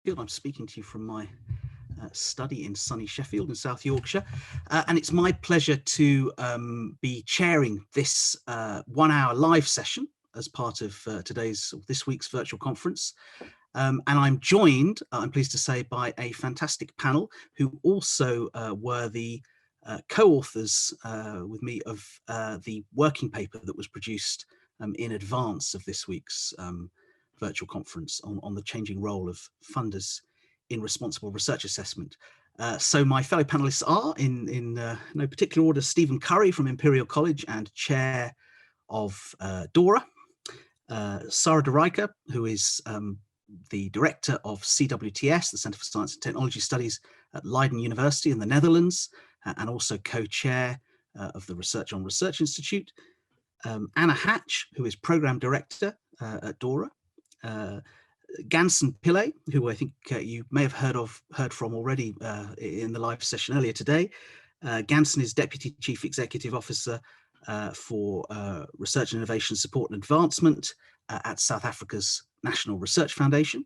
I'm speaking to you from my study in sunny Sheffield in South Yorkshire, and it's my pleasure to be chairing this 1 hour live session as part of this week's virtual conference. And I'm joined, I'm pleased to say, by a fantastic panel who also were the co-authors with me of the working paper that was produced in advance of this week's virtual conference on the changing role of funders in responsible research assessment. So my fellow panelists are, in no particular order, Stephen Curry from Imperial College and chair of DORA, Sarah de Rijke, who is the director of CWTS, the Centre for Science and Technology Studies at Leiden University in the Netherlands, and also co-chair of the Research on Research Institute. Anna Hatch, who is program director at DORA. Gansen Pillay, who I think you may have heard from already in the live session earlier today. Gansen is Deputy Chief Executive Officer for Research and Innovation Support and Advancement at South Africa's National Research Foundation.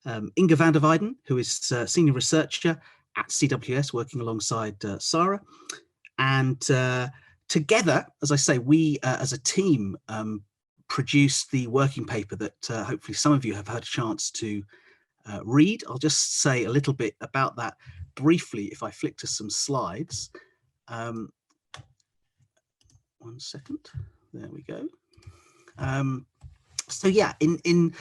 Inge van der Weijden, who is Senior Researcher at CWS, working alongside Sarah. And together, as I say, we as a team produced the working paper that hopefully some of you have had a chance to read. I'll just say a little bit about that briefly if I flick to some slides. 1 second, there we go. So yeah, in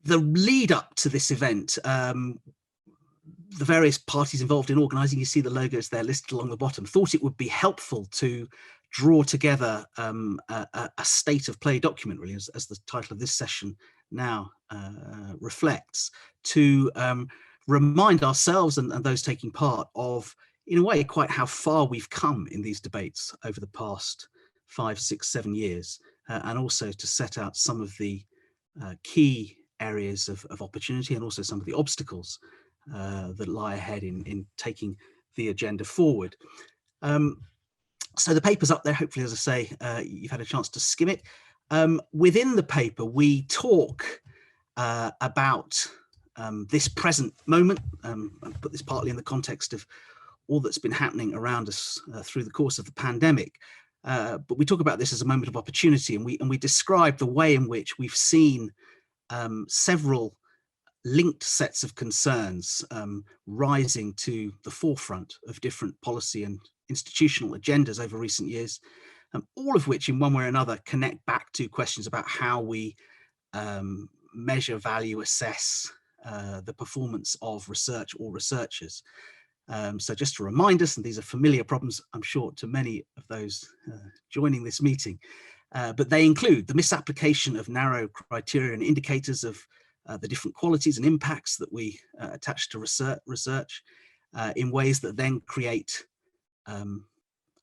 the lead up to this event, the various parties involved in organising, you see the logos there listed along the bottom, thought it would be helpful to draw together a state of play document, really, as the title of this session now reflects, to remind ourselves and those taking part of, in a way, quite how far we've come in these debates over the past 5, 6, 7 years, and also to set out some of the key areas of opportunity and also some of the obstacles that lie ahead in taking the agenda forward. So the paper's up there, hopefully, as I say, you've had a chance to skim it. Within the paper, we talk about this present moment, and put this partly in the context of all that's been happening around us through the course of the pandemic. But we talk about this as a moment of opportunity, and we describe the way in which we've seen several linked sets of concerns rising to the forefront of different policy and institutional agendas over recent years, all of which in one way or another connect back to questions about how we measure, value, assess the performance of research or researchers. So just to remind us, and these are familiar problems, I'm sure, to many of those joining this meeting, but they include the misapplication of narrow criteria and indicators of the different qualities and impacts that we attach to research in ways that then create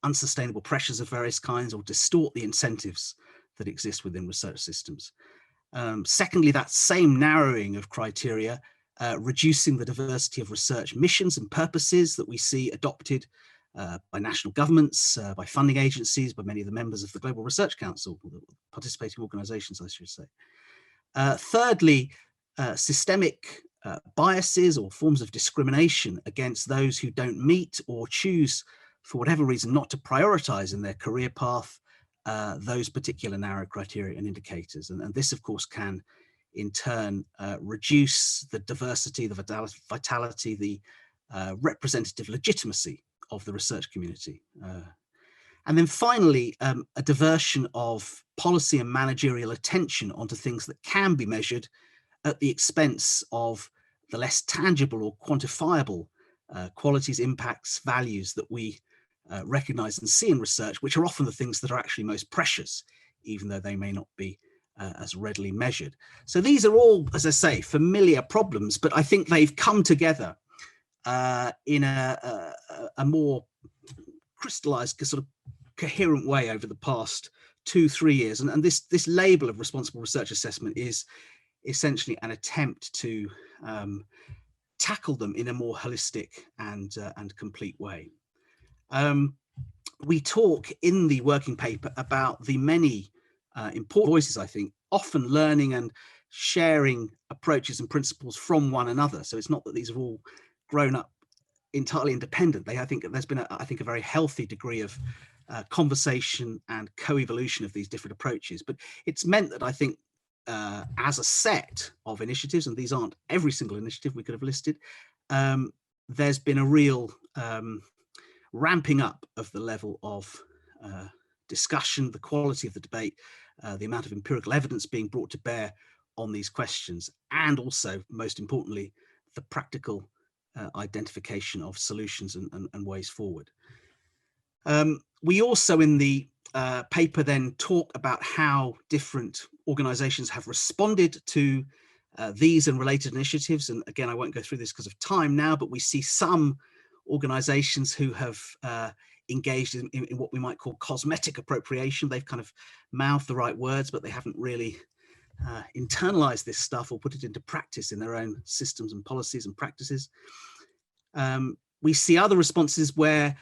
unsustainable pressures of various kinds or distort the incentives that exist within research systems. Secondly, that same narrowing of criteria, reducing the diversity of research missions and purposes that we see adopted by national governments, by funding agencies, by many of the members of the Global Research Council, participating organizations, I should say. Thirdly, systemic biases or forms of discrimination against those who don't meet or choose, for whatever reason, not to prioritize in their career path those particular narrow criteria and indicators. And this, of course, can in turn reduce the diversity, the vitality, the representative legitimacy of the research community. And then finally, a diversion of policy and managerial attention onto things that can be measured at the expense of the less tangible or quantifiable qualities, impacts, values that we recognize and see in research, which are often the things that are actually most precious, even though they may not be as readily measured. So these are all, as I say, familiar problems, but I think they've come together in a more crystallized, sort of coherent way over the past 2-3 years. And this label of responsible research assessment is essentially an attempt to tackle them in a more holistic and complete way. We talk in the working paper about the many important voices, I think, often learning and sharing approaches and principles from one another. So it's not that these have all grown up entirely independent. I think there's been a very healthy degree of conversation and co-evolution of these different approaches. But it's meant that I think as a set of initiatives, and these aren't every single initiative we could have listed, there's been a real ramping up of the level of discussion, the quality of the debate, the amount of empirical evidence being brought to bear on these questions, and also, most importantly, the practical identification of solutions and ways forward. We also in the paper then talk about how different organizations have responded to these and related initiatives. And again, I won't go through this because of time now, but we see some organizations who have engaged in what we might call cosmetic appropriation. They've kind of mouthed the right words, but they haven't really internalized this stuff or put it into practice in their own systems and policies and practices. We see other responses where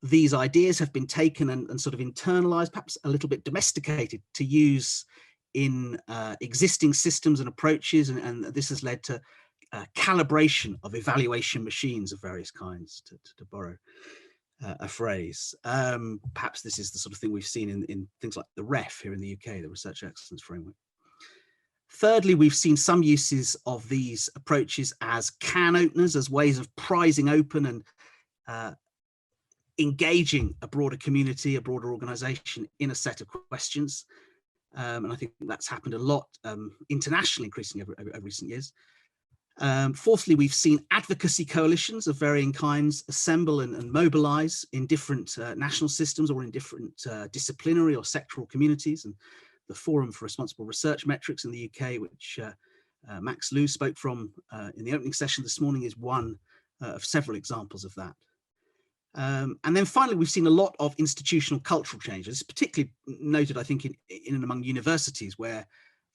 these ideas have been taken and sort of internalized, perhaps a little bit domesticated to use in existing systems and approaches, and this has led to calibration of evaluation machines of various kinds, to borrow a phrase. Perhaps this is the sort of thing we've seen in things like the REF here in the UK, the Research Excellence Framework. Thirdly, we've seen some uses of these approaches as can openers, as ways of prizing open and engaging a broader community, a broader organization in a set of questions. And I think that's happened a lot internationally, increasingly over recent years. Fourthly, we've seen advocacy coalitions of varying kinds assemble and mobilize in different national systems or in different disciplinary or sectoral communities. And the Forum for Responsible Research Metrics in the UK, which Max Liu spoke from in the opening session this morning, is one of several examples of that. And then finally, we've seen a lot of institutional cultural changes, particularly noted, I think, in and among universities, where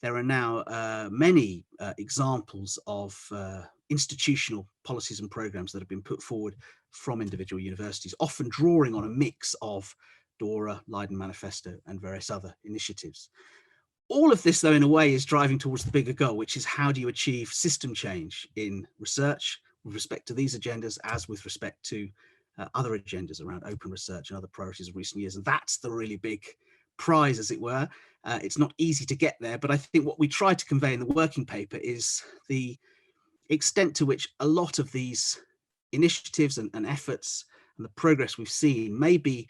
there are now many examples of institutional policies and programs that have been put forward from individual universities, often drawing on a mix of DORA, Leiden Manifesto, and various other initiatives. All of this, though, in a way, is driving towards the bigger goal, which is how do you achieve system change in research with respect to these agendas, as with respect to other agendas around open research and other priorities of recent years. And that's the really big prize, as it were. It's not easy to get there, but I think what we try to convey in the working paper is the extent to which a lot of these initiatives and efforts and the progress we've seen may be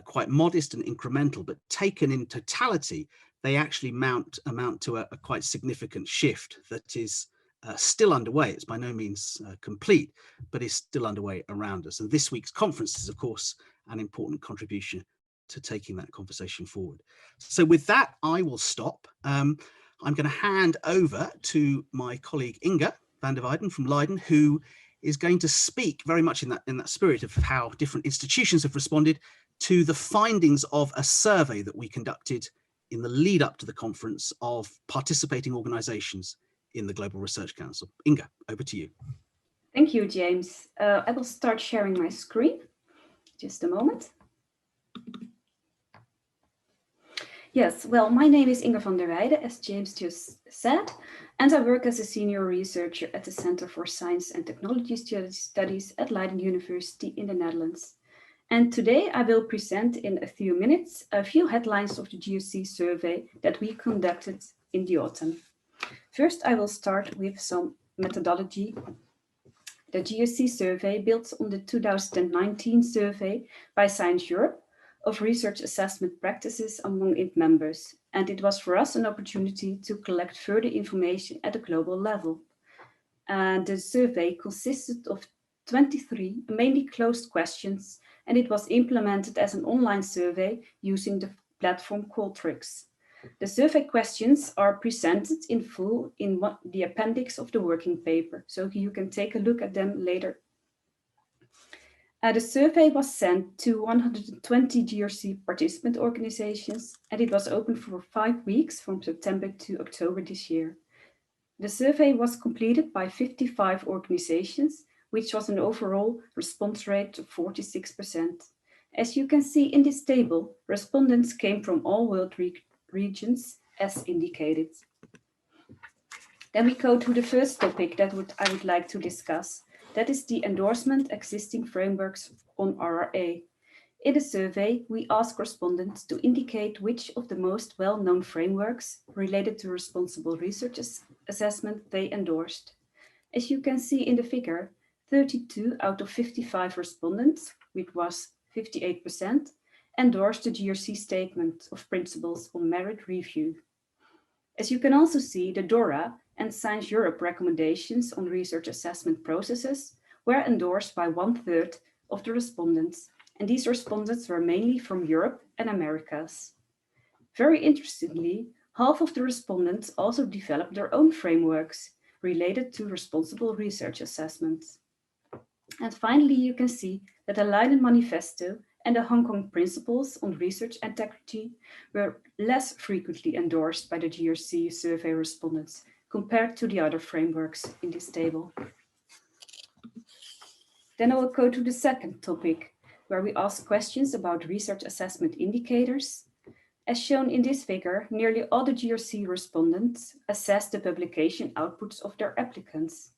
quite modest and incremental, but taken in totality, they actually amount to a quite significant shift that is still underway. It's by no means complete, but is still underway around us. And this week's conference is, of course, an important contribution to taking that conversation forward. So with that, I will stop. I'm going to hand over to my colleague Inga van der Weyden from Leiden, who is going to speak very much in that spirit of how different institutions have responded to the findings of a survey that we conducted in the lead up to the conference of participating organizations in the Global Research Council. Inga, over to you. Thank you, James. I will start sharing my screen. Just a moment. Yes, well, my name is Inga van der Weyden, as James just said, and I work as a senior researcher at the Center for Science and Technology Studies at Leiden University in the Netherlands. And today I will present in a few minutes a few headlines of the GOC survey that we conducted in the autumn. First, I will start with some methodology. The GOC survey builds on the 2019 survey by Science Europe of research assessment practices among its members, and it was for us an opportunity to collect further information at a global level. The survey consisted of 23 mainly closed questions, and it was implemented as an online survey using the platform Qualtrics. The survey questions are presented in full in the appendix of the working paper, so you can take a look at them later. The survey was sent to 120 GRC participant organizations, and it was open for 5 weeks from September to October this year. The survey was completed by 55 organizations, which was an overall response rate of 46%. As you can see in this table, respondents came from all world regions as indicated. Then we go to the first topic that I would like to discuss. That is the endorsement existing frameworks on RRA. In the survey, we ask respondents to indicate which of the most well-known frameworks related to responsible research assessment they endorsed. As you can see in the figure, 32 out of 55 respondents, which was 58%, endorsed the GRC statement of principles on merit review. As you can also see, the DORA and Science Europe recommendations on research assessment processes were endorsed by 1/3 of the respondents, and these respondents were mainly from Europe and Americas. Very interestingly, half of the respondents also developed their own frameworks related to responsible research assessments. And finally, you can see that the Leiden Manifesto and the Hong Kong Principles on Research Integrity were less frequently endorsed by the GRC survey respondents compared to the other frameworks in this table. Then I will go to the second topic, where we ask questions about research assessment indicators. As shown in this figure, nearly all the GRC respondents assessed the publication outputs of their applicants.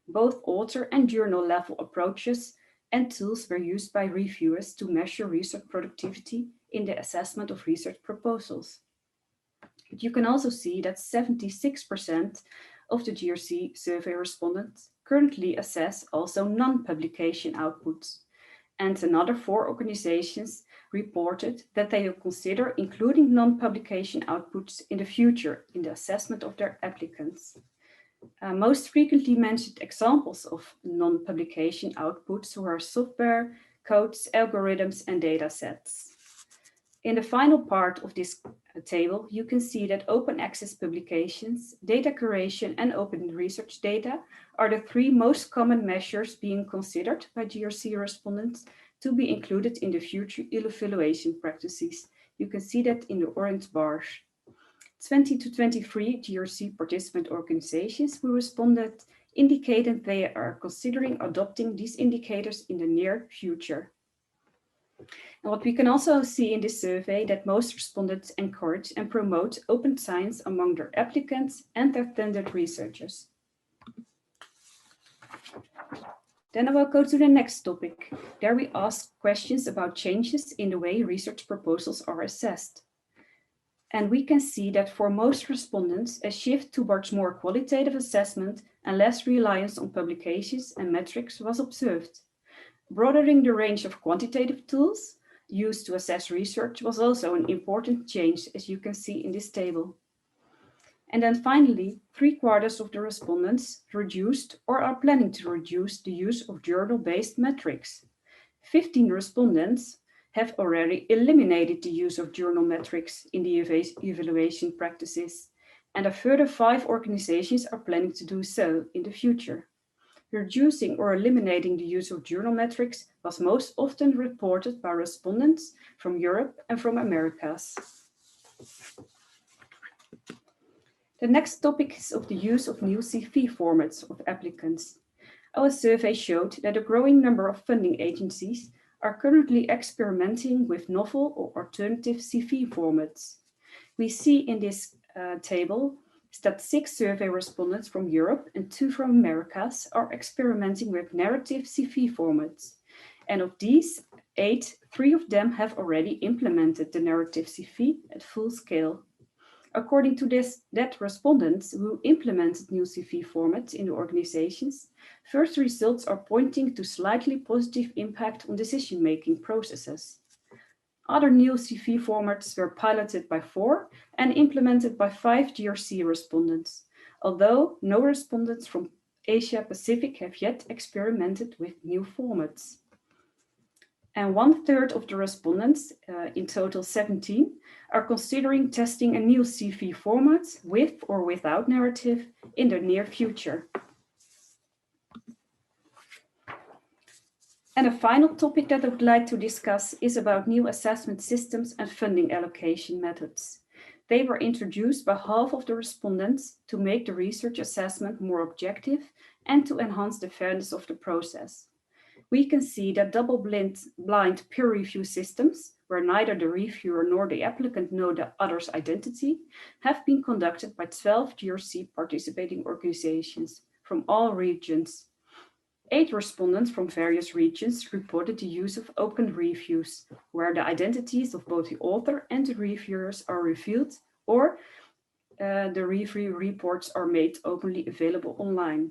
Both author and journal level approaches and tools were used by reviewers to measure research productivity in the assessment of research proposals. But you can also see that 76% of the GRC survey respondents currently assess also non-publication outputs. And another 4 organizations reported that they will consider including non-publication outputs in the future in the assessment of their applicants. Most frequently mentioned examples of non-publication outputs were software, codes, algorithms, and data sets. In the final part of this table, you can see that open access publications, data curation, and open research data are the 3 most common measures being considered by GRC respondents to be included in the future evaluation practices. You can see that in the orange bars. 20 to 23 GRC participant organizations who responded indicated they are considering adopting these indicators in the near future. And what we can also see in this survey that most respondents encourage and promote open science among their applicants and their tendered researchers. Then I will go to the next topic. There we ask questions about changes in the way research proposals are assessed. And we can see that for most respondents, a shift towards more qualitative assessment and less reliance on publications and metrics was observed. Broadening the range of quantitative tools used to assess research was also an important change, as you can see in this table. And then finally, 3/4 of the respondents reduced or are planning to reduce the use of journal-based metrics. 15 respondents have already eliminated the use of journal metrics in the evaluation practices, and a further 5 organizations are planning to do so in the future. Reducing or eliminating the use of journal metrics was most often reported by respondents from Europe and from Americas. The next topic is of the use of new CV formats of applicants. Our survey showed that a growing number of funding agencies are currently experimenting with novel or alternative CV formats. We see in this table that 6 survey respondents from Europe and 2 from Americas are experimenting with narrative CV formats. And of these 8, 3 of them have already implemented the narrative CV at full scale. According to that respondents who implemented new CV formats in the organizations, first results are pointing to slightly positive impact on decision-making processes. Other new CV formats were piloted by 4 and implemented by 5 GRC respondents, although no respondents from Asia Pacific have yet experimented with new formats. And 1/3 of the respondents, in total 17, are considering testing a new CV format with or without narrative in the near future. And a final topic that I would like to discuss is about new assessment systems and funding allocation methods. They were introduced by half of the respondents to make the research assessment more objective and to enhance the fairness of the process. We can see that double-blind peer review systems where neither the reviewer nor the applicant know the other's identity, have been conducted by 12 GRC participating organizations from all regions. 8 respondents from various regions reported the use of open reviews, where the identities of both the author and the reviewers are revealed, or the review reports are made openly available online.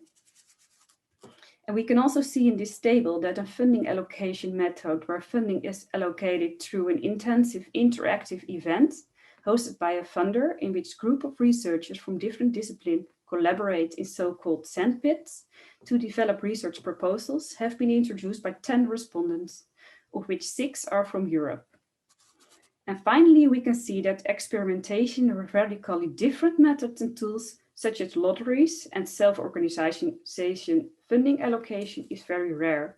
And we can also see in this table that a funding allocation method where funding is allocated through an intensive interactive event hosted by a funder in which a group of researchers from different disciplines collaborate in so-called sandpits to develop research proposals have been introduced by 10 respondents, of which 6 are from Europe. And finally, we can see that experimentation with radically different methods and tools such as lotteries and self-organization funding allocation is very rare.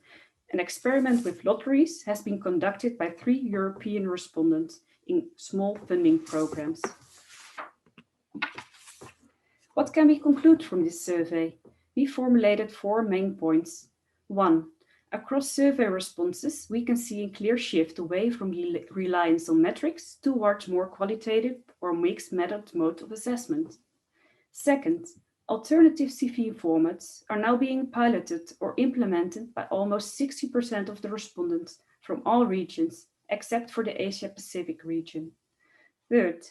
An experiment with lotteries has been conducted by 3 European respondents in small funding programs. What can we conclude from this survey? We formulated 4 main points. 1. Across survey responses, we can see a clear shift away from the reliance on metrics towards more qualitative or mixed mode of assessment. Second, alternative CV formats are now being piloted or implemented by almost 60% of the respondents from all regions, except for the Asia-Pacific region. Third,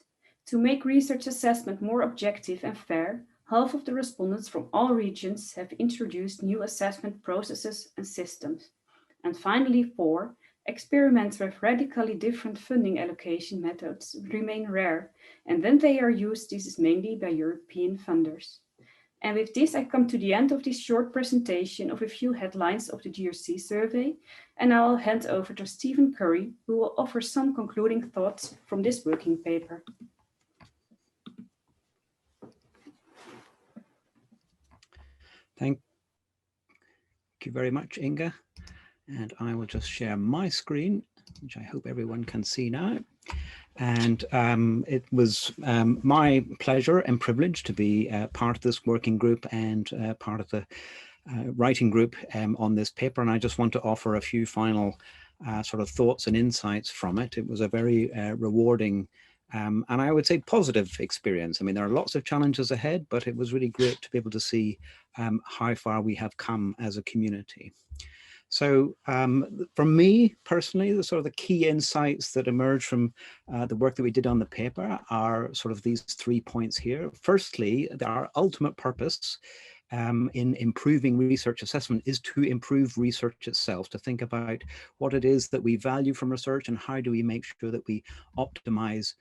to make research assessment more objective and fair, half of the respondents from all regions have introduced new assessment processes and systems. And finally, 4, experiments with radically different funding allocation methods remain rare, and when they are used, this is mainly by European funders. And with this, I come to the end of this short presentation of a few headlines of the GRC survey, and I will hand over to Stephen Curry, who will offer some concluding thoughts from this working paper. Thank you very much, Inga. And I will just share my screen, which I hope everyone can see now. And it was my pleasure and privilege to be part of this working group and part of the writing group on this paper. And I just want to offer a few final sort of thoughts and insights from it. It was a very rewarding and I would say positive experience. I mean, there are lots of challenges ahead, but it was really great to be able to see how far we have come as a community. So for me personally, the sort of the key insights that emerge from the work that we did on the paper are sort of these 3 points here. Firstly, our ultimate purpose in improving research assessment is to improve research itself, to think about what it is that we value from research and how do we make sure that we optimize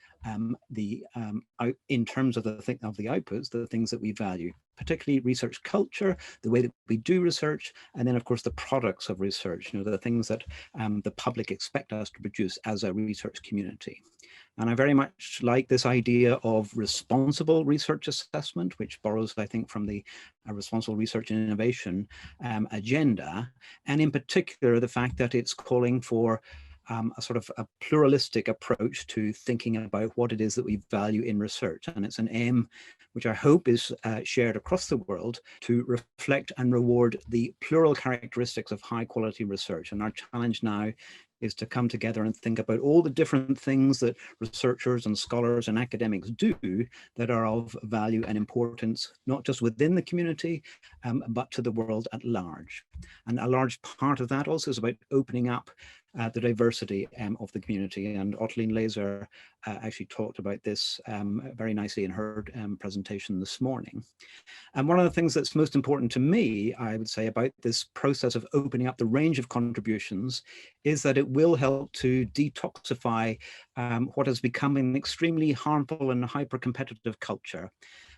in terms of the outputs, the things that we value, particularly research culture, the way that we do research, and then of course the products of research, the things that the public expect us to produce as a research community. And I very much like this idea of responsible research assessment, which borrows, I think, from the responsible research and innovation agenda, and in particular the fact that it's calling for a sort of a pluralistic approach to thinking about what it is that we value in research. And it's an aim which I hope is shared across the world to reflect and reward the plural characteristics of high quality research. And our challenge now is to come together and think about all the different things that researchers and scholars and academics do that are of value and importance, not just within the community, but to the world at large. And a large part of that also is about opening up the diversity of the community. And Ottiline Laser actually talked about this very nicely in her presentation this morning. And one of the things that's most important to me, I would say, about this process of opening up the range of contributions is that it will help to detoxify what has become an extremely harmful and hyper-competitive culture.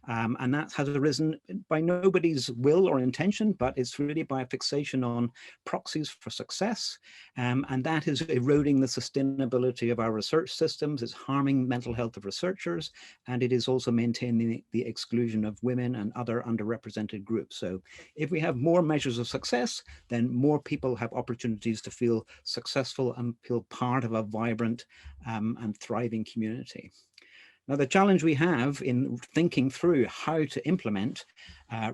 And that has arisen by nobody's will or intention, but it's really by a fixation on proxies for success. And that is eroding the sustainability of our research systems. It's harming mental health of researchers, and it is also maintaining the exclusion of women and other underrepresented groups. So if we have more measures of success, then more people have opportunities to feel successful and feel part of a vibrant and thriving community. Now, the challenge we have in thinking through how to implement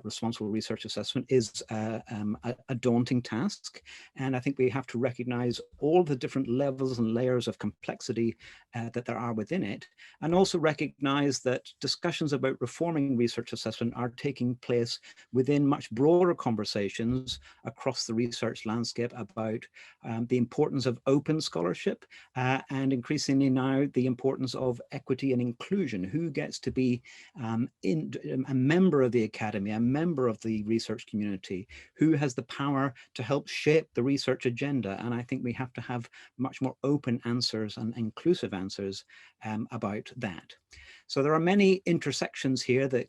responsible research assessment is a daunting task. And I think we have to recognize all the different levels and layers of complexity that there are within it, and also recognize that discussions about reforming research assessment are taking place within much broader conversations across the research landscape about the importance of open scholarship and increasingly now the importance of equity and inclusion. Who gets to be a member of the academy, a member of the research community, who has the power to help shape the research agenda. And I think we have to have much more open answers and inclusive answers about that. So there are many intersections here that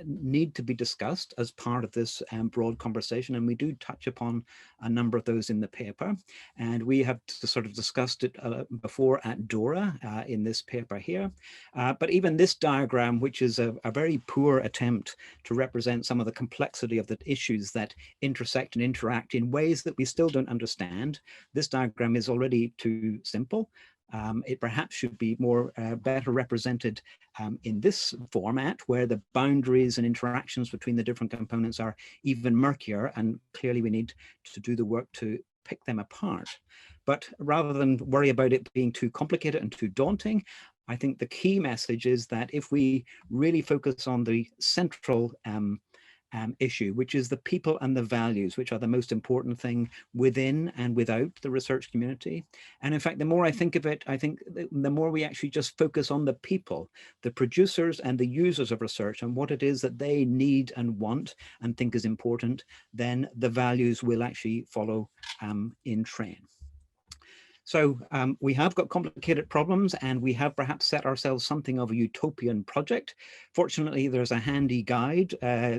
need to be discussed as part of this broad conversation, and we do touch upon a number of those in the paper. And we have sort of discussed it before at DORA in this paper here. But even this diagram, which is a very poor attempt to represent some of the complexity of the issues that intersect and interact in ways that we still don't understand, this diagram is already too simple. It perhaps should be more better represented in this format, where the boundaries and interactions between the different components are even murkier, and clearly we need to do the work to pick them apart. But rather than worry about it being too complicated and too daunting, I think the key message is that if we really focus on the central issue, which is the people and the values, which are the most important thing within and without the research community. And in fact, the more I think of it, I think the more we actually just focus on the people, the producers and the users of research, and what it is that they need and want and think is important, then the values will actually follow in train. So we have got complicated problems, and we have perhaps set ourselves something of a utopian project. Fortunately, there's a handy guide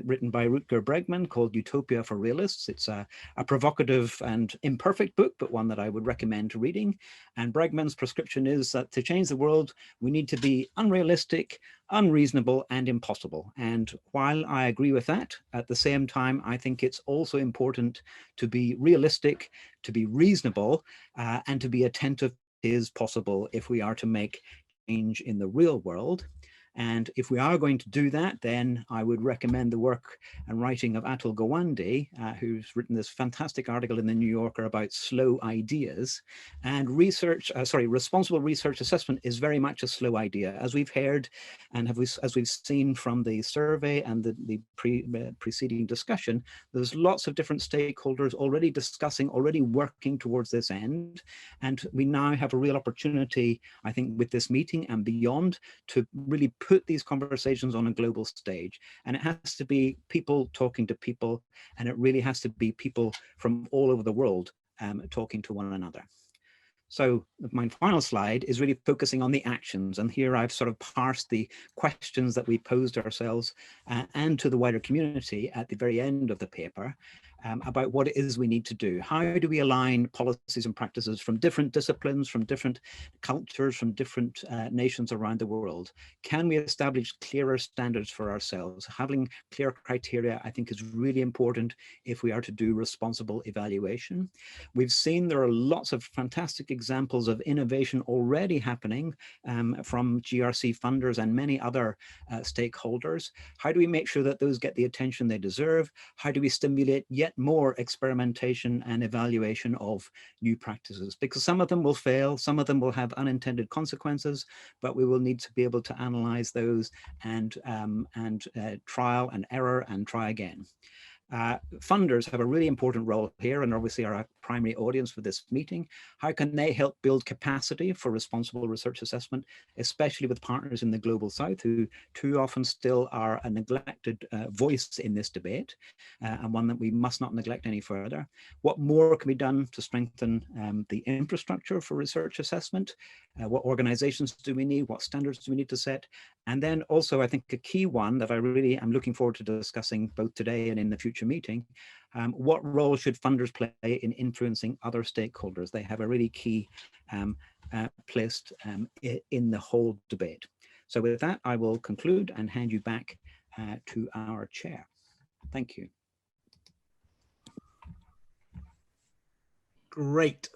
written by Rutger Bregman called Utopia for Realists. It's a provocative and imperfect book, but one that I would recommend reading. And Bregman's prescription is that to change the world, we need to be unrealistic, unreasonable, and impossible. And while I agree with that, at the same time, I think it's also important to be realistic, to be reasonable, and to be attentive is possible if we are to make change in the real world. And if we are going to do that, then I would recommend the work and writing of Atul Gawande, who's written this fantastic article in the New Yorker about slow ideas. And responsible research assessment is very much a slow idea. As we've heard and as we've seen from the survey and the preceding discussion, there's lots of different stakeholders already discussing, already working towards this end. And we now have a real opportunity, I think, with this meeting and beyond, to really put these conversations on a global stage. And it has to be people talking to people, and it really has to be people from all over the world talking to one another. So my final slide is really focusing on the actions. And here I've sort of parsed the questions that we posed ourselves and to the wider community at the very end of the paper about what it is we need to do. How do we align policies and practices from different disciplines, from different cultures, from different nations around the world? Can we establish clearer standards for ourselves? Having clear criteria, I think, is really important if we are to do responsible evaluation. We've seen there are lots of fantastic examples of innovation already happening from GRC funders and many other stakeholders. How do we make sure that those get the attention they deserve? How do we stimulate yet more experimentation and evaluation of new practices? Because some of them will fail, some of them will have unintended consequences, but we will need to be able to analyze those and trial and error and try again. Funders have a really important role here, and obviously are our primary audience for this meeting. How can they help build capacity for responsible research assessment, especially with partners in the Global South, who too often still are a neglected voice in this debate, and one that we must not neglect any further? What more can be done to strengthen the infrastructure for research assessment? What organizations do we need? What standards do we need to set? And then also, I think a key one that I really am looking forward to discussing both today and in the future meeting, what role should funders play in influencing other stakeholders? They have a really key place in the whole debate. So with that, I will conclude and hand you back to our chair. Thank you. Great.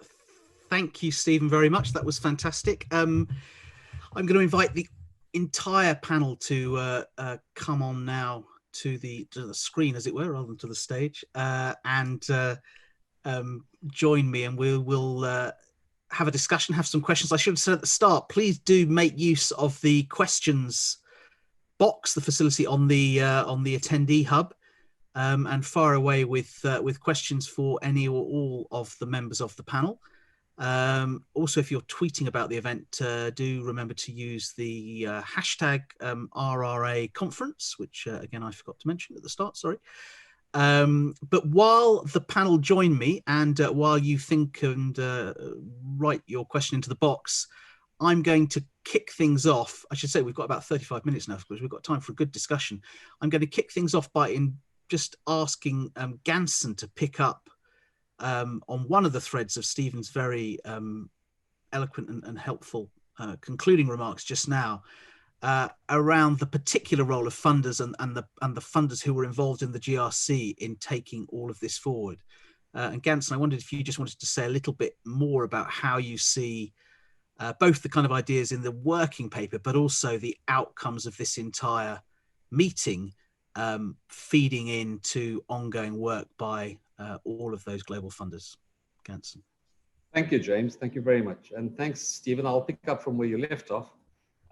Thank you, Stephen, very much. That was fantastic. I'm going to invite the entire panel to come on now to the screen, as it were, rather than to the stage, and join me, and we'll have a discussion, have some questions. I should have said at the start, please do make use of the questions box, the facility on the attendee hub, and fire away with questions for any or all of the members of the panel. Also, if you're tweeting about the event, do remember to use the hashtag RRA conference, which again I forgot to mention at the start, sorry. But while the panel join me, and while you think and write your question into the box, I'm going to kick things off. I should say we've got about 35 minutes now, because we've got time for a good discussion. I'm going to kick things off by just asking Gansen to pick up on one of the threads of Stephen's very eloquent and helpful concluding remarks just now, around the particular role of funders and the funders who were involved in the GRC in taking all of this forward. And Gansen, I wondered if you just wanted to say a little bit more about how you see both the kind of ideas in the working paper, but also the outcomes of this entire meeting feeding into ongoing work by all of those global funders. Gansen. Thank you, James. Thank you very much. And thanks, Stephen. I'll pick up from where you left off.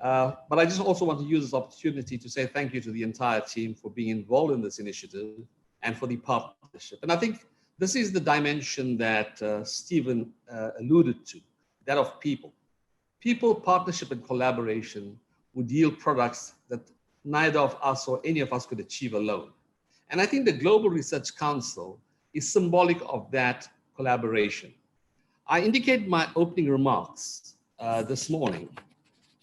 But I just also want to use this opportunity to say thank you to the entire team for being involved in this initiative and for the partnership. And I think this is the dimension that Stephen alluded to, that of people. People, partnership, and collaboration would yield products that neither of us or any of us could achieve alone. And I think the Global Research Council is symbolic of that collaboration. I indicated in my opening remarks this morning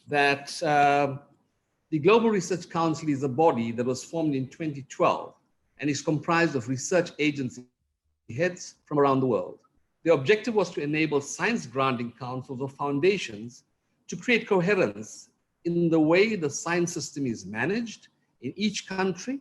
that the Global Research Council is a body that was formed in 2012 and is comprised of research agency heads from around the world. The objective was to enable science granting councils or foundations to create coherence in the way the science system is managed in each country,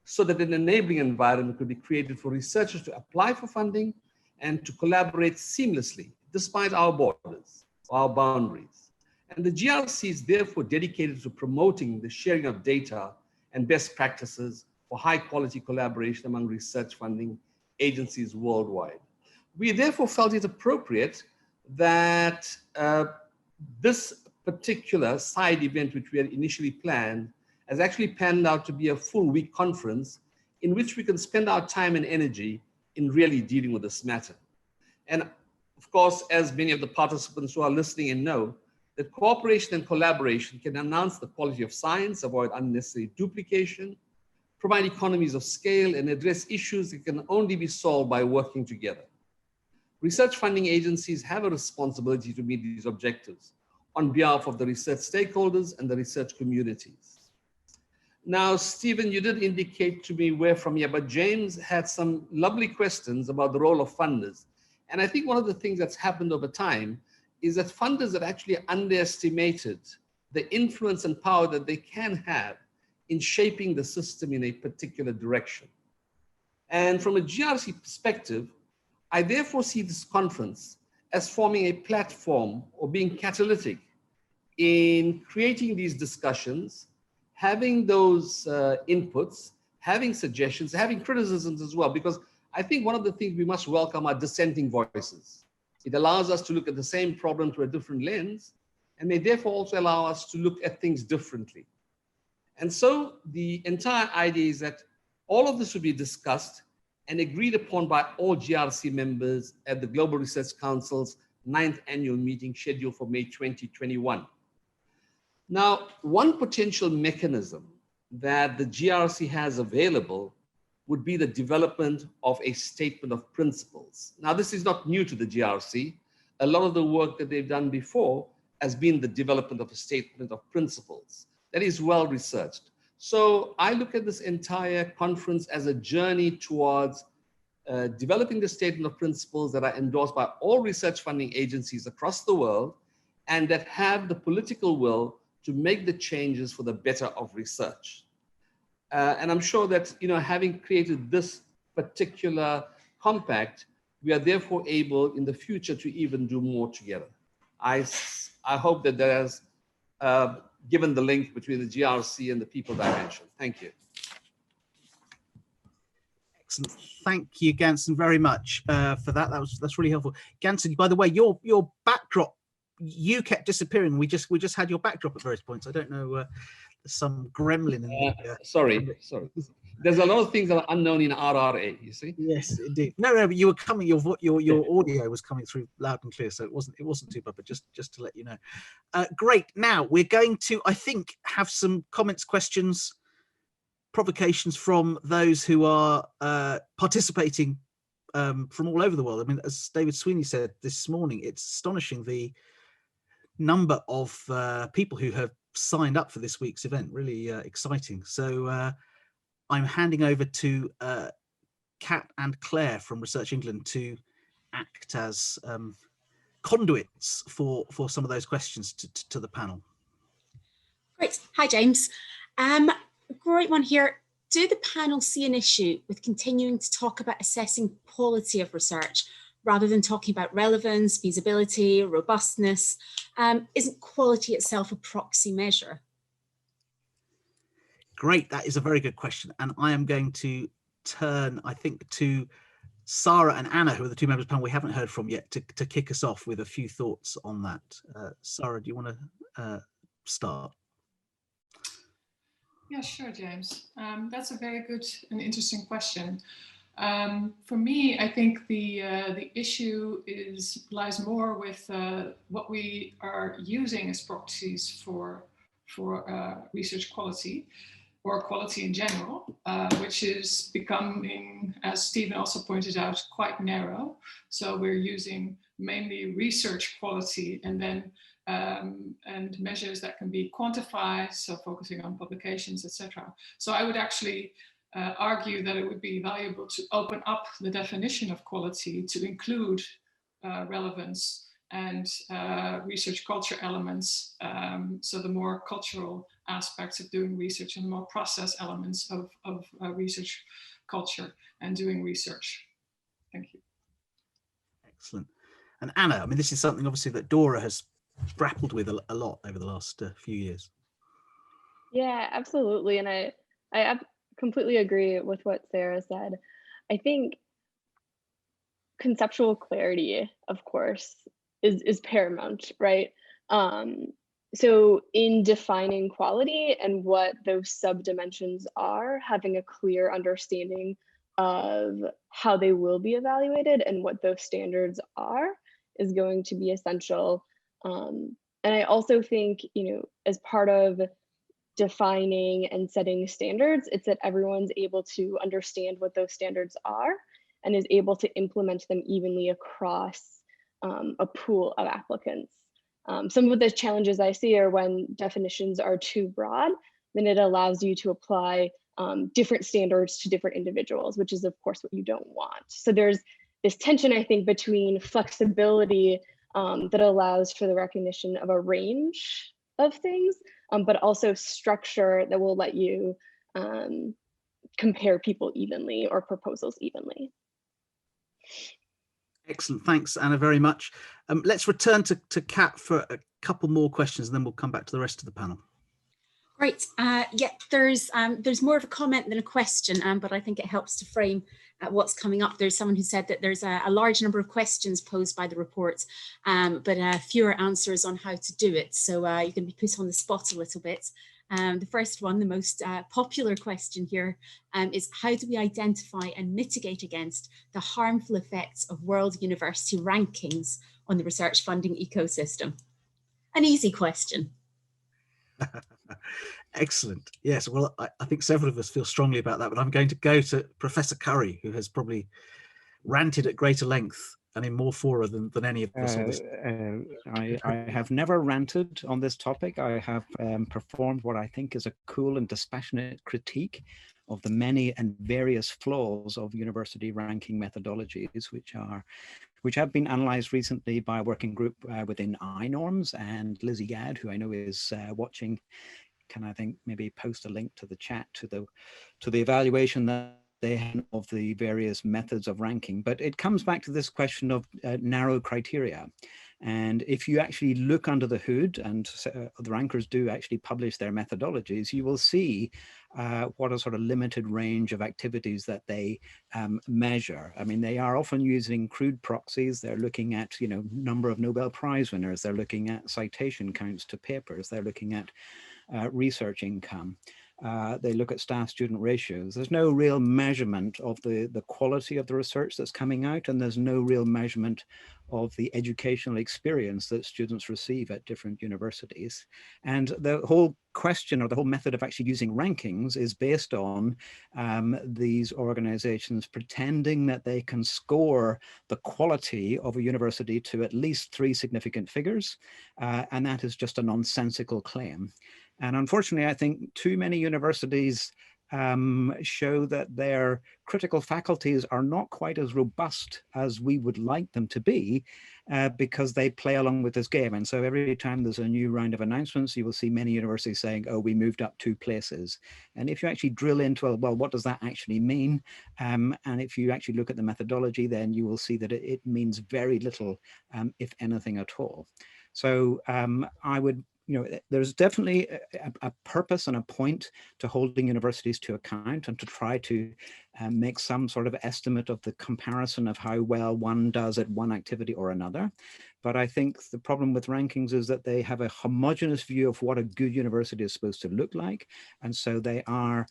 so that an enabling environment could be created for researchers to apply for funding and to collaborate seamlessly despite our borders, our boundaries. And the GRC is therefore dedicated to promoting the sharing of data and best practices for high quality collaboration among research funding agencies worldwide. We therefore felt it appropriate that this particular side event, which we had initially planned, has actually panned out to be a full week conference in which we can spend our time and energy in really dealing with this matter. And of course, as many of the participants who are listening and know, that cooperation and collaboration can enhance the quality of science, avoid unnecessary duplication, provide economies of scale, and address issues that can only be solved by working together. Research funding agencies have a responsibility to meet these objectives on behalf of the research stakeholders and the research communities. Now, Stephen, you did indicate to me where from here, but James had some lovely questions about the role of funders. And I think one of the things that's happened over time is that funders have actually underestimated the influence and power that they can have in shaping the system in a particular direction. And from a GRC perspective, I therefore see this conference as forming a platform or being catalytic in creating these discussions, having those inputs, having suggestions, having criticisms as well, because I think one of the things we must welcome are dissenting voices. It allows us to look at the same problem through a different lens, and may therefore also allow us to look at things differently. And so the entire idea is that all of this will be discussed and agreed upon by all GRC members at the Global Research Council's 9th annual meeting scheduled for May 2021. Now, one potential mechanism that the GRC has available would be the development of a statement of principles. Now, this is not new to the GRC. A lot of the work that they've done before has been the development of a statement of principles that is well researched. So I look at this entire conference as a journey towards developing the statement of principles that are endorsed by all research funding agencies across the world and that have the political will to make the changes for the better of research. And I'm sure that, having created this particular compact, we are therefore able in the future to even do more together. I hope that there's given the link between the GRC and the people dimension. Thank you. Excellent. Thank you, Gansen, very much for that. That's really helpful. Gansen, by the way, your backdrop, you kept disappearing. We just had your backdrop at various points. I don't know. There's some gremlin in the, sorry. There's a lot of things that are unknown in RRA, you see. Yes, indeed. No, but you were coming. Your audio was coming through loud and clear, so it wasn't too bad. But just to let you know. Great. Now we're going to, I think, have some comments, questions, provocations from those who are participating from all over the world. I mean, as David Sweeney said this morning, it's astonishing the number of people who have signed up for this week's event. Really exciting. So I'm handing over to Kat and Claire from Research England to act as conduits for some of those questions to the panel. Great. Hi, James. Great one here. Do the panel see an issue with continuing to talk about assessing quality of research rather than talking about relevance, feasibility, robustness? Isn't quality itself a proxy measure? Great, that is a very good question. And I am going to turn, I think, to Sarah and Anna, who are the two members of the panel we haven't heard from yet, to kick us off with a few thoughts on that. Sarah, do you want to start? Yeah, sure, James. That's a very good and interesting question. For me, I think the issue lies more with what we are using as proxies for research quality, or quality in general, which is becoming, as Stephen also pointed out, quite narrow. So we're using mainly research quality and then and measures that can be quantified, so focusing on publications, etc. So I would actually argue that it would be valuable to open up the definition of quality to include relevance and research culture elements, so the more cultural aspects of doing research and the more process elements of research culture and doing research. Thank you. Excellent. And Anna, I mean, this is something obviously that Dora has grappled with a lot over the last few years. Yeah, absolutely. And I completely agree with what Sarah said. I think conceptual clarity, of course, is paramount, right? So in defining quality and what those subdimensions are, having a clear understanding of how they will be evaluated and what those standards are is going to be essential. And I also think, as part of defining and setting standards, it's that everyone's able to understand what those standards are and is able to implement them evenly across a pool of applicants. Some of the challenges I see are when definitions are too broad, then it allows you to apply different standards to different individuals, which is of course what you don't want. So there's this tension, I think, between flexibility that allows for the recognition of a range of things, but also structure that will let you compare people evenly or proposals evenly. Excellent, thanks Anna very much. Let's return to Kat for a couple more questions and then we'll come back to the rest of the panel. Great. Yeah, there's more of a comment than a question, but I think it helps to frame what's coming up. There's someone who said that there's a large number of questions posed by the report, but fewer answers on how to do it. So you can be put on the spot a little bit. The first one, the most popular question here, is how do we identify and mitigate against the harmful effects of world university rankings on the research funding ecosystem? An easy question. Excellent. Yes, well, I think several of us feel strongly about that, but I'm going to go to Professor Curry, who has probably ranted at greater length and in more fora than any of us on this. I have never ranted on this topic. I have performed what I think is a cool and dispassionate critique of the many and various flaws of university ranking methodologies, which have been analysed recently by a working group within iNorms, and Lizzie Gadd, who I know is watching, can I think maybe post a link to the chat to the evaluation that they have of the various methods of ranking. But it comes back to this question of narrow criteria. And if you actually look under the hood, and the rankers do actually publish their methodologies, you will see what a sort of limited range of activities that they measure. I mean, they are often using crude proxies. They're looking at, you know, number of Nobel Prize winners. They're looking at citation counts to papers. They're looking at research income. They look at staff-student ratios. There's no real measurement of the quality of the research that's coming out, and there's no real measurement of the educational experience that students receive at different universities. And the whole question, or the whole method of actually using rankings, is based on these organizations pretending that they can score the quality of a university to at least 3 significant figures, and that is just a nonsensical claim. And unfortunately, I think too many universities show that their critical faculties are not quite as robust as we would like them to be, because they play along with this game. And so every time there's a new round of announcements, you will see many universities saying, oh, we moved up 2 places. And if you actually drill into, well, what does that actually mean? And if you actually look at the methodology, then you will see that it means very little, if anything at all. So I would, you know, there's definitely a purpose and a point to holding universities to account, and to try to make some sort of estimate of the comparison of how well one does at one activity or another. But I think the problem with rankings is that they have a homogeneous view of what a good university is supposed to look like. And so they are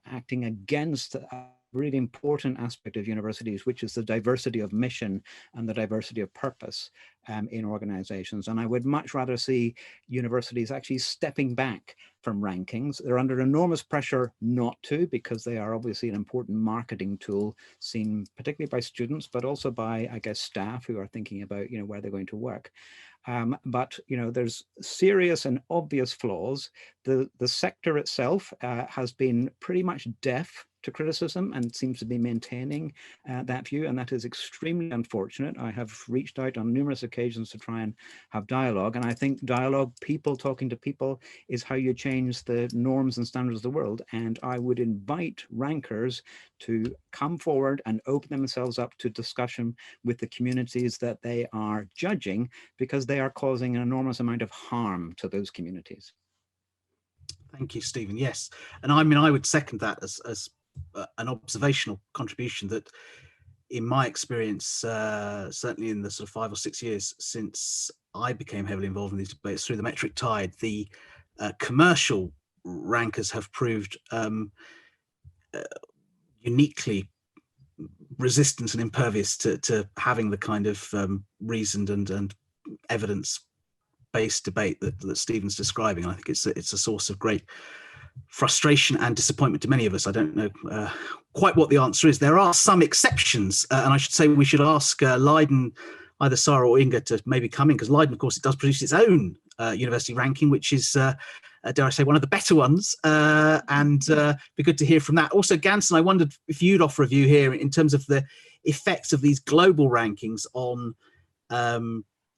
acting against a really important aspect of universities, which is the diversity of mission and the diversity of purpose in organizations. And I would much rather see universities actually stepping back from rankings. They're under enormous pressure not to, because they are obviously an important marketing tool seen particularly by students, but also by, I guess, staff who are thinking about, you know, where they're going to work. But, you know, there's serious and obvious flaws. The sector itself has been pretty much deaf to criticism and seems to be maintaining that view, and that is extremely unfortunate. I have reached out on numerous occasions to try and have dialogue, and I think dialogue, people talking to people, is how you change the norms and standards of the world. And I would invite rankers to come forward and open themselves up to discussion with the communities that they are judging, because they are causing an enormous amount of harm to those communities. Thank you, Stephen. Yes, and I mean, I would second that as an observational contribution, that in my experience, certainly in the sort of 5 or 6 years since I became heavily involved in these debates through the metric tide, the commercial rankers have proved uniquely resistant and impervious to having the kind of reasoned and evidence-based debate that Stephen's describing. I think it's a source of great frustration and disappointment to many of us. I don't know quite what the answer is. There are some exceptions, and I should say we should ask Leiden, either Sarah or Inga, to maybe come in, because Leiden, of course, it does produce its own university ranking, which is, dare I say, one of the better ones, and be good to hear from that. Also, Gansen, I wondered if you'd offer a view here in terms of the effects of these global rankings on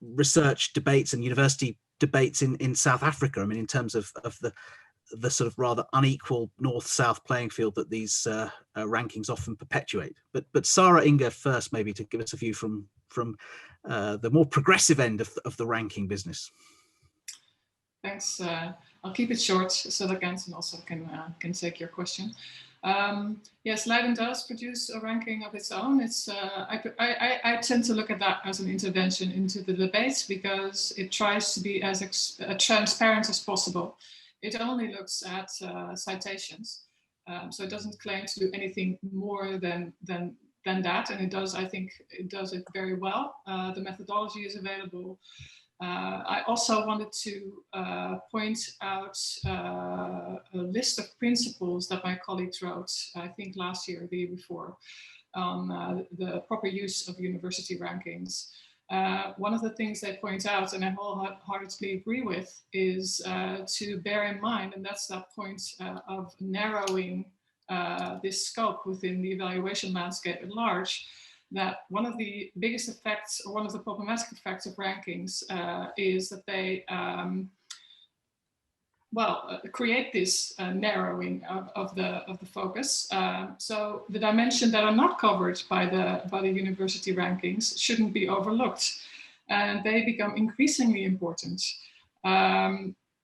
research debates and university debates in South Africa. I mean, in terms of the sort of rather unequal north-south playing field that these rankings often perpetuate. But Sarah, Inga first, maybe to give us a view from the more progressive end of the ranking business. Thanks. I'll keep it short so that Gansen also can take your question. Yes, Leiden does produce a ranking of its own. It's I tend to look at that as an intervention into the debates, because it tries to be as transparent as possible. It only looks at citations, so it doesn't claim to do anything more than that, and it does. I think it does it very well. The methodology is available. I also wanted to point out a list of principles that my colleagues wrote, I think last year or the year before, on the proper use of university rankings. One of the things they point out, and I wholeheartedly agree with, is to bear in mind, and that's that point of narrowing this scope within the evaluation landscape at large, that one of the biggest effects, or one of the problematic effects of rankings, is that they create this narrowing of the focus. So the dimension that are not covered by the university rankings shouldn't be overlooked, and they become increasingly important.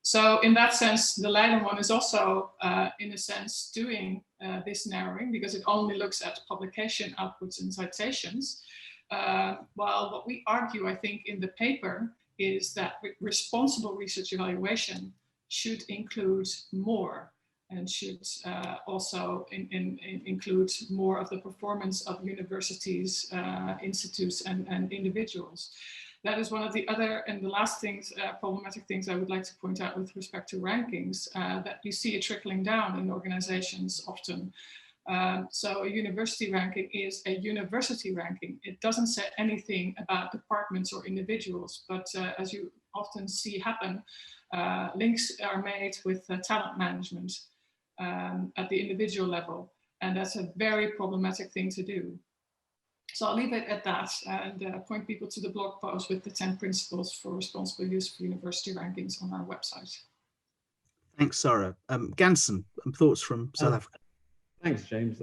So in that sense, the Leiden one is also, in a sense, doing this narrowing, because it only looks at publication outputs and citations. While what we argue, I think, in the paper is that responsible research evaluation should include more, and should also include more of the performance of universities, institutes, and individuals. That is one of the other and the last things, problematic things I would like to point out with respect to rankings, that you see it trickling down in organizations often. So a university ranking is a university ranking. It doesn't say anything about departments or individuals, but as you often see happen, links are made with talent management at the individual level. And that's a very problematic thing to do. So I'll leave it at that and point people to the blog post with the 10 principles for responsible use of university rankings on our website. Thanks, Sarah. Gansen, thoughts from South Africa? Thanks, James.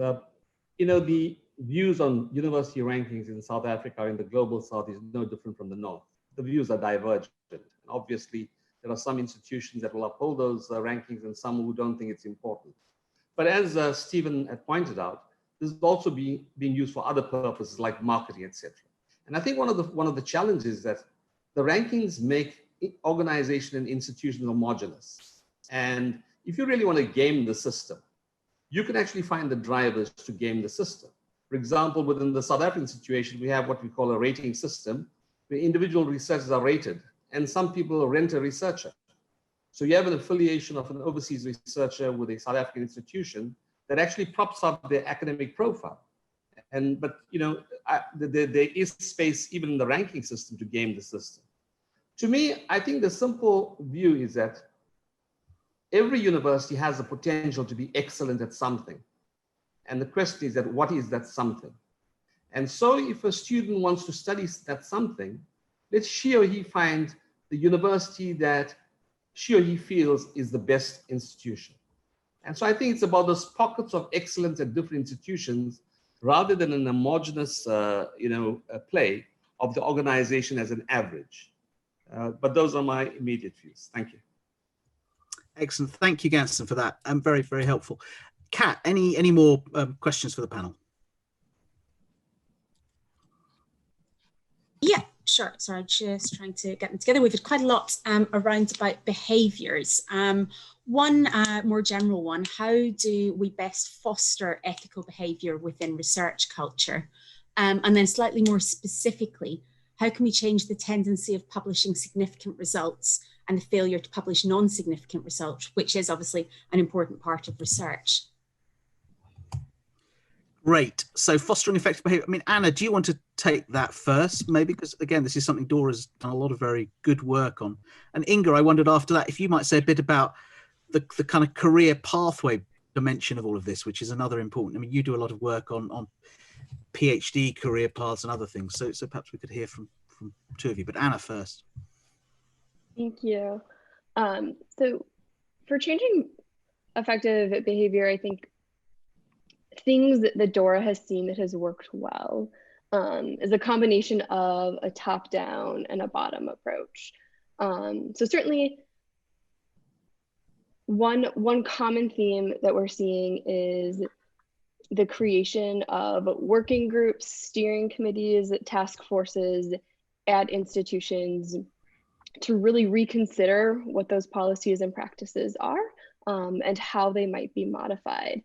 You know, the views on university rankings in South Africa or in the global South is no different from the North. The views are divergent. And obviously, there are some institutions that will uphold those rankings and some who don't think it's important. But as Stephen had pointed out, this is also being used for other purposes like marketing, etc. And I think one of the challenges is that the rankings make organization and institutions homogeneous. And if you really want to game the system, you can actually find the drivers to game the system. For example, within the South African situation, we have what we call a rating system, where individual researchers are rated, and some people rent a researcher. So you have an affiliation of an overseas researcher with a South African institution that actually props up their academic profile. But you know, there is space even in the ranking system to game the system. To me, I think the simple view is that every university has the potential to be excellent at something. And the question is that what is that something? And so if a student wants to study that something, let she or he find the university that she or he feels is the best institution. And so I think it's about those pockets of excellence at different institutions rather than an homogeneous play of the organization as an average. But those are my immediate views. Thank you. Excellent. Thank you, Gansen, for that. Very, very helpful. Kat, any more questions for the panel? Yeah, sure. Sorry, just trying to get them together. We've had quite a lot around about behaviours. One more general one, how do we best foster ethical behaviour within research culture? And then slightly more specifically, how can we change the tendency of publishing significant results and the failure to publish non-significant results, which is obviously an important part of research? Great. So fostering effective behavior. I mean, Anna, do you want to take that first, maybe? Because again, this is something Dora's done a lot of very good work on. And Inga, I wondered after that, if you might say a bit about the kind of career pathway dimension of all of this, which is another important. I mean, you do a lot of work on PhD career paths and other things. So perhaps we could hear from two of you, but Anna first. Thank you. So for changing effective behavior, I think things that Dora has seen that has worked well is a combination of a top-down and a bottom approach. So certainly one common theme that we're seeing is the creation of working groups, steering committees, task forces at institutions to really reconsider what those policies and practices are and how they might be modified.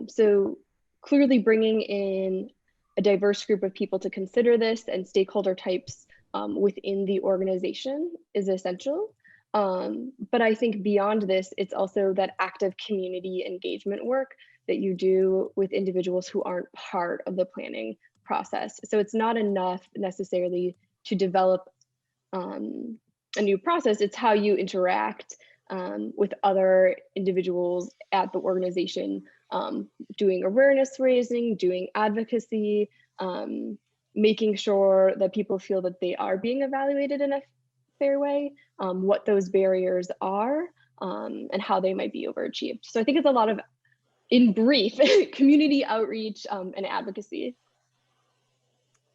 So clearly bringing in a diverse group of people to consider this and stakeholder types within the organization is essential. But I think beyond this, it's also that active community engagement work that you do with individuals who aren't part of the planning process. So it's not enough necessarily to develop a new process, it's how you interact with other individuals at the organization, doing awareness raising, doing advocacy, making sure that people feel that they are being evaluated in a fair way, what those barriers are, and how they might be overachieved. So I think it's a lot of, in brief, community outreach and advocacy.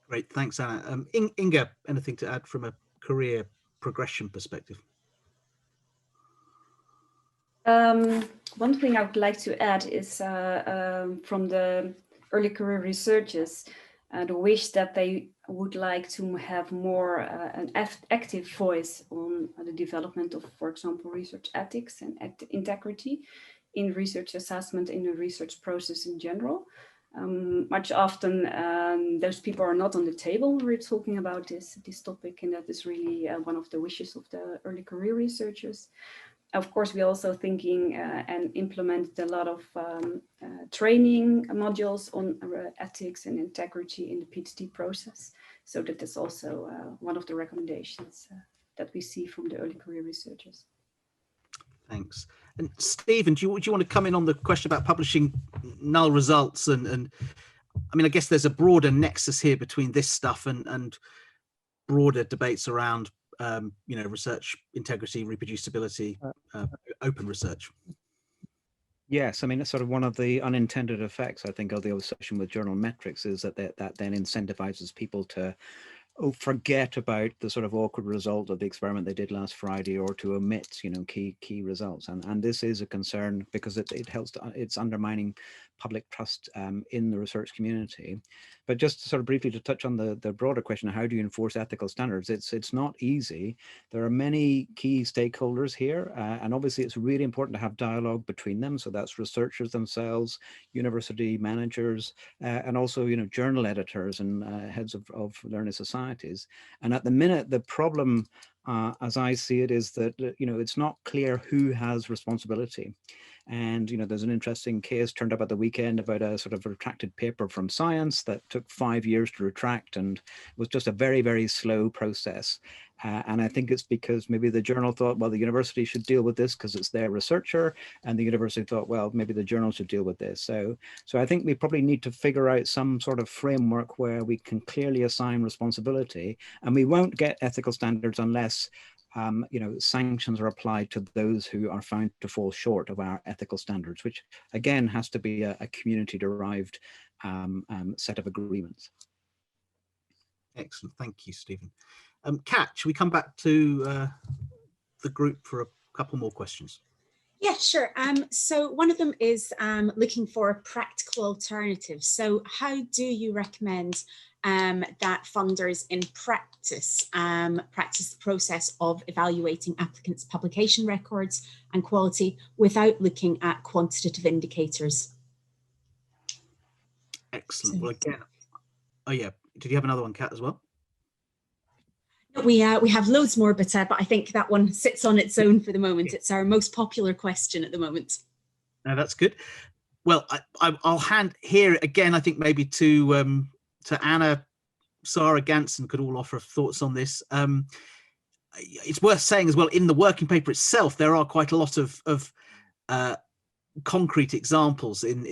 Great, thanks, Anna. Inga, anything to add from a career progression perspective? One thing I would like to add is from the early career researchers, the wish that they would like to have more an active voice on the development of, for example, research ethics and integrity in research assessment, in the research process in general. Much often those people are not on the table when we're talking about this topic, and that is really one of the wishes of the early career researchers. Of course, we're also thinking and implemented a lot of training modules on ethics and integrity in the PhD process. So that is also one of the recommendations that we see from the early career researchers. Thanks. And Stephen, do you want to come in on the question about publishing null results? And I mean, I guess there's a broader nexus here between this stuff and broader debates around research integrity, reproducibility, open research. Yes, I mean, it's sort of one of the unintended effects, I think, of the obsession with journal metrics is that then incentivizes people to forget about the sort of awkward result of the experiment they did last Friday, or to omit, key results. And this is a concern because it helps to, it's undermining public trust in the research community. But just sort of briefly to touch on the broader question, how do you enforce ethical standards? It's not easy. There are many key stakeholders here, and obviously it's really important to have dialogue between them. So that's researchers themselves, university managers, and also journal editors and heads of learning societies. And at the minute, the problem, as I see it, is that it's not clear who has responsibility. And there's an interesting case turned up at the weekend about a sort of retracted paper from Science that took 5 years to retract and was just a very, very slow process. And I think it's because maybe the journal thought, well, the university should deal with this because it's their researcher, and the university thought, well, maybe the journal should deal with this. So I think we probably need to figure out some sort of framework where we can clearly assign responsibility, and we won't get ethical standards unless sanctions are applied to those who are found to fall short of our ethical standards, which again has to be a community-derived set of agreements. Excellent, thank you, Stephen. Kat, should we come back to the group for a couple more questions? Yeah, sure. So one of them is looking for practical alternatives. So how do you recommend that funders in practice the process of evaluating applicants' publication records and quality without looking at quantitative indicators? Excellent. Well, again, oh yeah, did you have another one, Kat, as well? We have loads more, but I think that one sits on its own for the moment. It's our most popular question at the moment. No, that's good. Well, I'll hand here again, I think maybe to Anna, Sarah, Ganson could all offer thoughts on this. It's worth saying as well, in the working paper itself, there are quite a lot of concrete examples in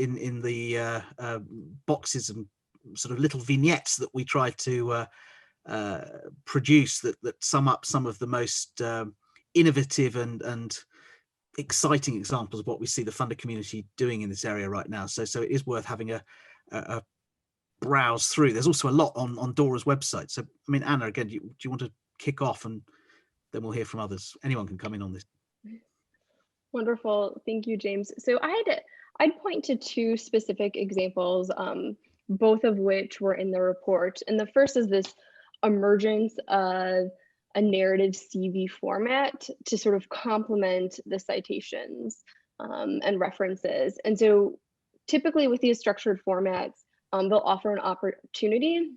the boxes and sort of little vignettes that we try to produce that sum up some of the most innovative and exciting examples of what we see the funder community doing in this area right now. So it is worth having a browse through. There's also a lot on Dora's website. So I mean, Anna, again, do you want to kick off, and then we'll hear from others? Anyone can come in on this. Wonderful, thank you, James. So I'd point to two specific examples, both of which were in the report. And the first is this emergence of a narrative CV format to sort of complement the citations and references. And so typically with these structured formats, they'll offer an opportunity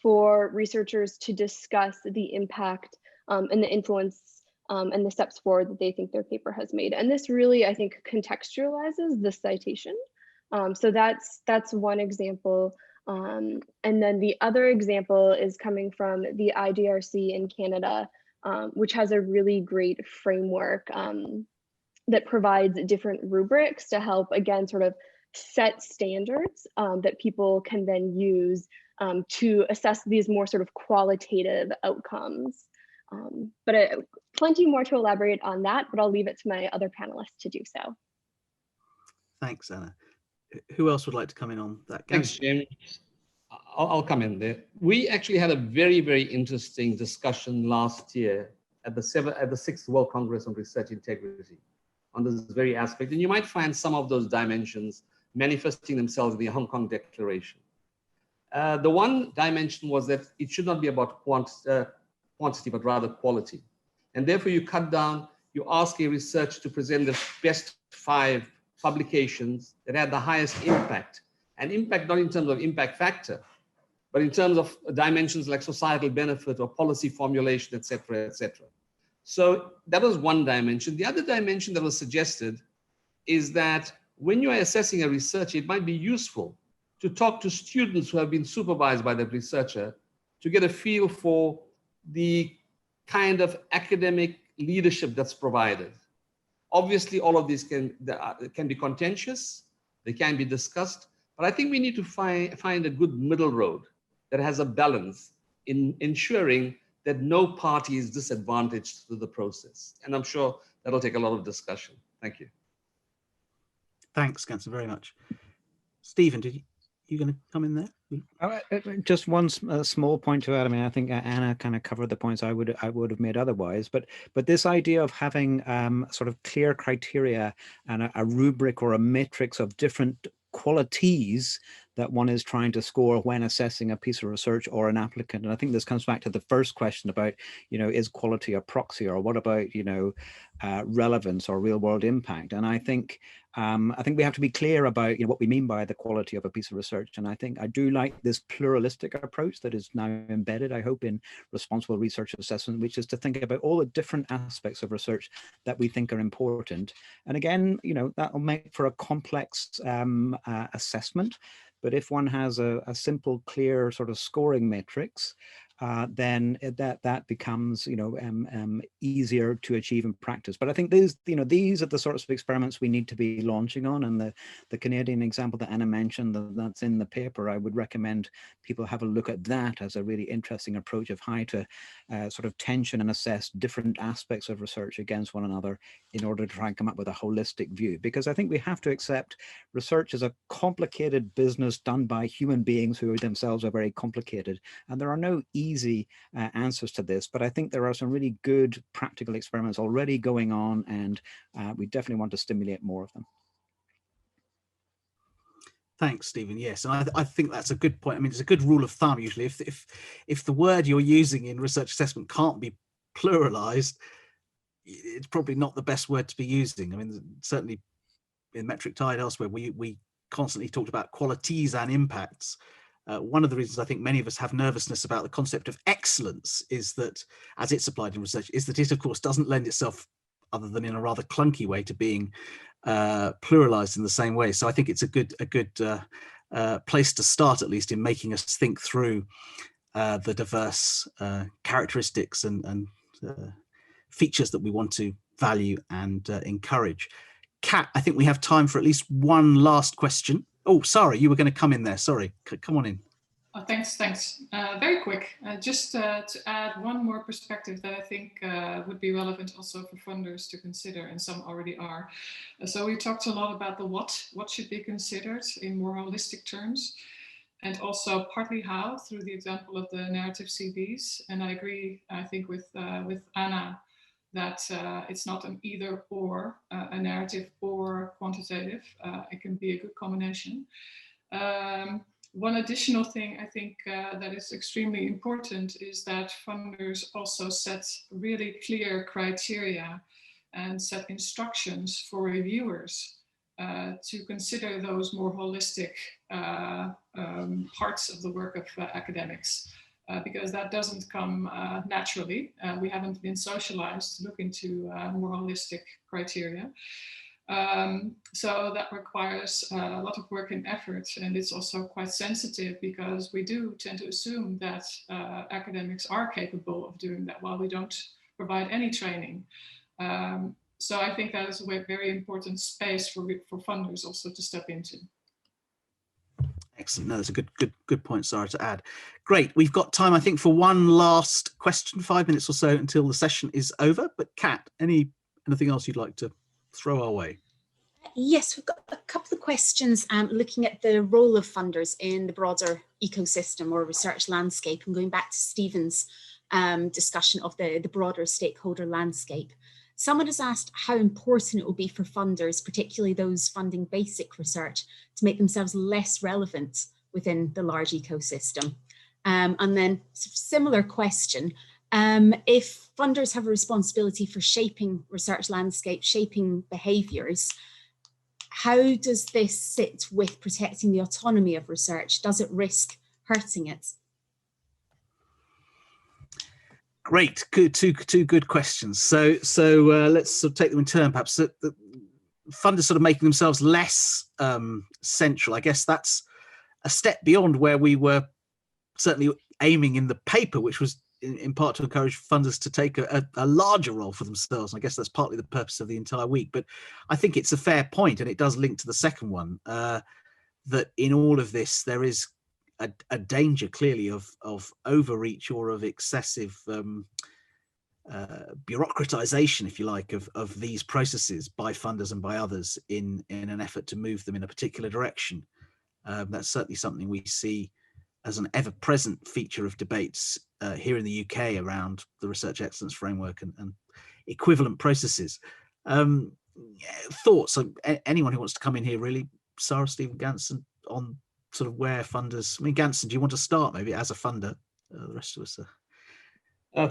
for researchers to discuss the impact and the influence and the steps forward that they think their paper has made. And this really, I think, contextualizes the citation. So that's one example. And then the other example is coming from the IDRC in Canada, which has a really great framework that provides different rubrics to help, again, sort of set standards that people can then use to assess these more sort of qualitative outcomes. But plenty more to elaborate on that, but I'll leave it to my other panelists to do so. Thanks, Anna. Who else would like to come in on that? Thanks, James. I'll come in there. We actually had a very, very interesting discussion last year at the 6th World Congress on Research Integrity on this very aspect. And you might find some of those dimensions manifesting themselves in the Hong Kong Declaration. The one dimension was that it should not be about quantity, but rather quality. And therefore you cut down, you ask a researcher to present the best 5 publications that had the highest impact. And impact not in terms of impact factor, but in terms of dimensions like societal benefit or policy formulation, et cetera, et cetera. So that was one dimension. The other dimension that was suggested is that when you are assessing a researcher, it might be useful to talk to students who have been supervised by the researcher to get a feel for the kind of academic leadership that's provided. Obviously, all of these can be contentious, they can be discussed, but I think we need to find a good middle road that has a balance in ensuring that no party is disadvantaged through the process. And I'm sure that'll take a lot of discussion. Thank you. Thanks, Ganser, very much. Stephen, you going to come in there? Just one small point to add. I mean, I think Anna kind of covered the points I would have made otherwise. But this idea of having sort of clear criteria and a rubric or a matrix of different qualities that one is trying to score when assessing a piece of research or an applicant. And I think this comes back to the first question about, is quality a proxy, or what about, relevance or real world impact? And I think we have to be clear about what we mean by the quality of a piece of research. And I think I do like this pluralistic approach that is now embedded, I hope, in responsible research assessment, which is to think about all the different aspects of research that we think are important. And again, that will make for a complex assessment. But if one has a simple, clear sort of scoring matrix, then that becomes easier to achieve in practice. But I think these are the sorts of experiments we need to be launching on. And the Canadian example that Anna mentioned, that's in the paper, I would recommend people have a look at that as a really interesting approach of how to sort of tension and assess different aspects of research against one another in order to try and come up with a holistic view. Because I think we have to accept research is a complicated business done by human beings who themselves are very complicated. And there are no easy answers to this, but I think there are some really good practical experiments already going on, and we definitely want to stimulate more of them. Thanks, Stephen. Yes, and I think that's a good point. I mean, it's a good rule of thumb usually. If the word you're using in research assessment can't be pluralized, it's probably not the best word to be using. I mean, certainly in Metric Tide elsewhere, we constantly talked about qualities and impacts. One of the reasons I think many of us have nervousness about the concept of excellence is that, as it's applied in research, is that it, of course, doesn't lend itself, other than in a rather clunky way, to being pluralized in the same way. So I think it's a good place to start, at least, in making us think through the diverse characteristics and features that we want to value and encourage. Kat, I think we have time for at least one last question. Oh, sorry, you were going to come in there. Sorry, come on in. Oh, thanks. Very quick, just to add one more perspective that I think would be relevant also for funders to consider, and some already are. So we talked a lot about the what should be considered in more holistic terms, and also partly how, through the example of the narrative CVs. And I agree, I think, with Anna, that it's not an either or, a narrative or quantitative. It can be a good combination. One additional thing I think that is extremely important is that funders also set really clear criteria and set instructions for reviewers to consider those more holistic parts of the work of academics. Because that doesn't come naturally. We haven't been socialized to look into more holistic criteria. So that requires a lot of work and effort, and it's also quite sensitive because we do tend to assume that academics are capable of doing that while we don't provide any training. So I think that is a very important space for funders also to step into. Excellent. No, that's a good point, Sarah, to add. Great. We've got time, I think, for one last question, 5 minutes or so until the session is over. But Kat, anything else you'd like to throw our way? Yes, we've got a couple of questions looking at the role of funders in the broader ecosystem or research landscape, and going back to Stephen's discussion of the broader stakeholder landscape. Someone has asked how important it will be for funders, particularly those funding basic research, to make themselves less relevant within the large ecosystem. And then similar question, if funders have a responsibility for shaping research landscape, shaping behaviours, how does this sit with protecting the autonomy of research? Does it risk hurting it? Great, good, two good questions. So let's sort of take them in turn. Perhaps the funders sort of making themselves less central. I guess that's a step beyond where we were certainly aiming in the paper, which was in part to encourage funders to take a larger role for themselves. And I guess that's partly the purpose of the entire week. But I think it's a fair point, and it does link to the second one, that in all of this there is a danger clearly of overreach or of excessive bureaucratization, if you like, of these processes by funders and by others in an effort to move them in a particular direction. That's certainly something we see as an ever-present feature of debates here in the UK around the Research Excellence Framework and equivalent processes. Thoughts? Anyone who wants to come in here, really? Sarah, Stephen, Ganson, on sort of where funders, I mean, Ganson, do you want to start maybe as a funder? The rest of us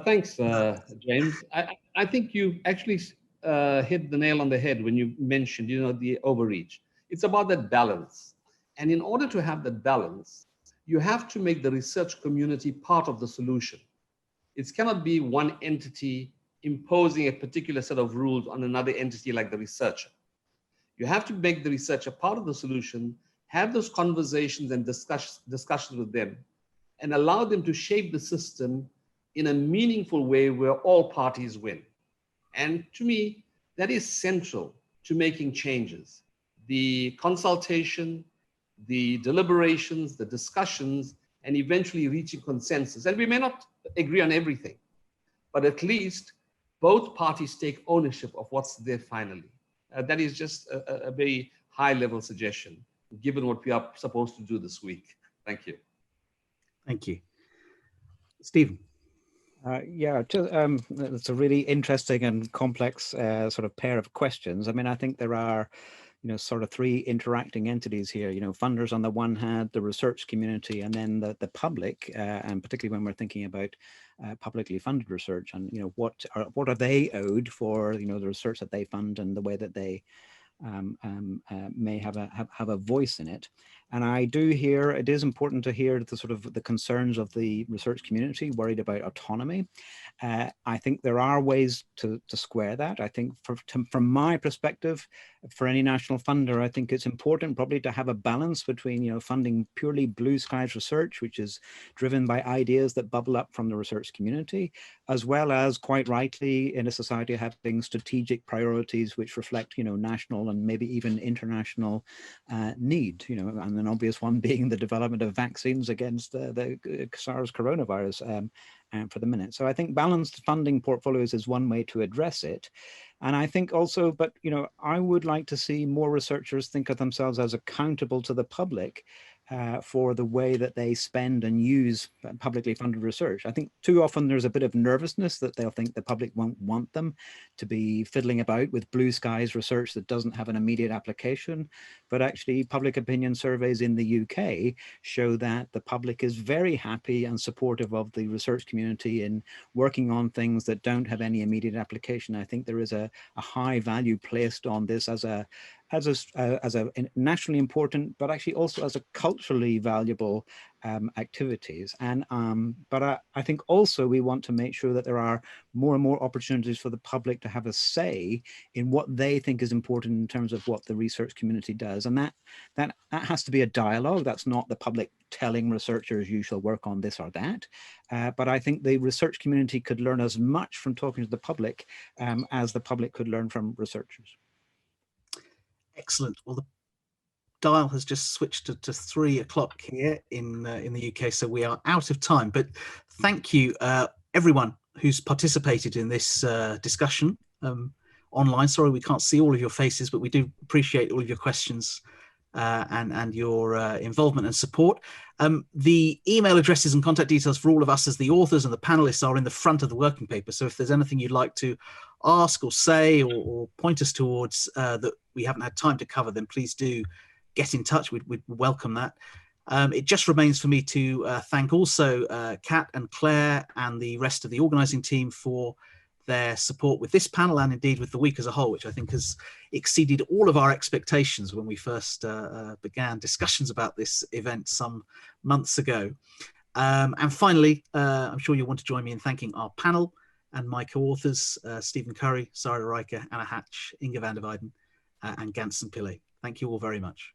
Thanks, James. I think you actually hit the nail on the head when you mentioned, the overreach. It's about that balance. And in order to have that balance, you have to make the research community part of the solution. It cannot be one entity imposing a particular set of rules on another entity like the researcher. You have to make the researcher part of the solution, have those conversations and discussions with them, and allow them to shape the system in a meaningful way where all parties win. And to me, that is central to making changes. The consultation, the deliberations, the discussions, and eventually reaching consensus. And we may not agree on everything, but at least both parties take ownership of what's there finally. That is just a very high-level suggestion, given what we are supposed to do this week. Thank you. Thank you. Stephen. It's a really interesting and complex sort of pair of questions. I mean, I think there are, sort of three interacting entities here, funders on the one hand, the research community, and then the public, and particularly when we're thinking about publicly funded research and, what are they owed for, the research that they fund and the way that they may have a voice in it. And I do hear, it is important to hear the sort of the concerns of the research community worried about autonomy. I think there are ways to square that. I think from my perspective, for any national funder, I think it's important probably to have a balance between, funding purely blue skies research, which is driven by ideas that bubble up from the research community, as well as quite rightly in a society having strategic priorities which reflect, national and maybe even international need, and an obvious one being the development of vaccines against the SARS coronavirus for the minute. So I think balanced funding portfolios is one way to address it. And I think also, but, I would like to see more researchers think of themselves as accountable to the public for the way that they spend and use publicly funded research. I think too often there's a bit of nervousness that they'll think the public won't want them to be fiddling about with blue skies research that doesn't have an immediate application. But actually public opinion surveys in the UK show that the public is very happy and supportive of the research community in working on things that don't have any immediate application. I think there is a high value placed on this as a nationally important, but actually also as a culturally valuable activities. And but I think also we want to make sure that there are more and more opportunities for the public to have a say in what they think is important in terms of what the research community does. And that has to be a dialogue. That's not the public telling researchers you shall work on this or that. But I think the research community could learn as much from talking to the public as the public could learn from researchers. Excellent. Well, the dial has just switched to 3 o'clock here in the UK, so we are out of time. But thank you, everyone who's participated in this discussion online. Sorry we can't see all of your faces, but we do appreciate all of your questions and your involvement and support. The email addresses and contact details for all of us as the authors and the panelists are in the front of the working paper. So if there's anything you'd like to ask or say or point us towards that we haven't had time to cover, then please do get in touch. We'd welcome that. It just remains for me to thank also Kat and Claire and the rest of the organising team for their support with this panel and indeed with the week as a whole, which I think has exceeded all of our expectations when we first began discussions about this event some months ago. And finally, I'm sure you'll want to join me in thanking our panel and my co-authors, Stephen Curry, Sarah Riker, Anna Hatch, Inge van der Weyden, and Gansen Pillay. Thank you all very much.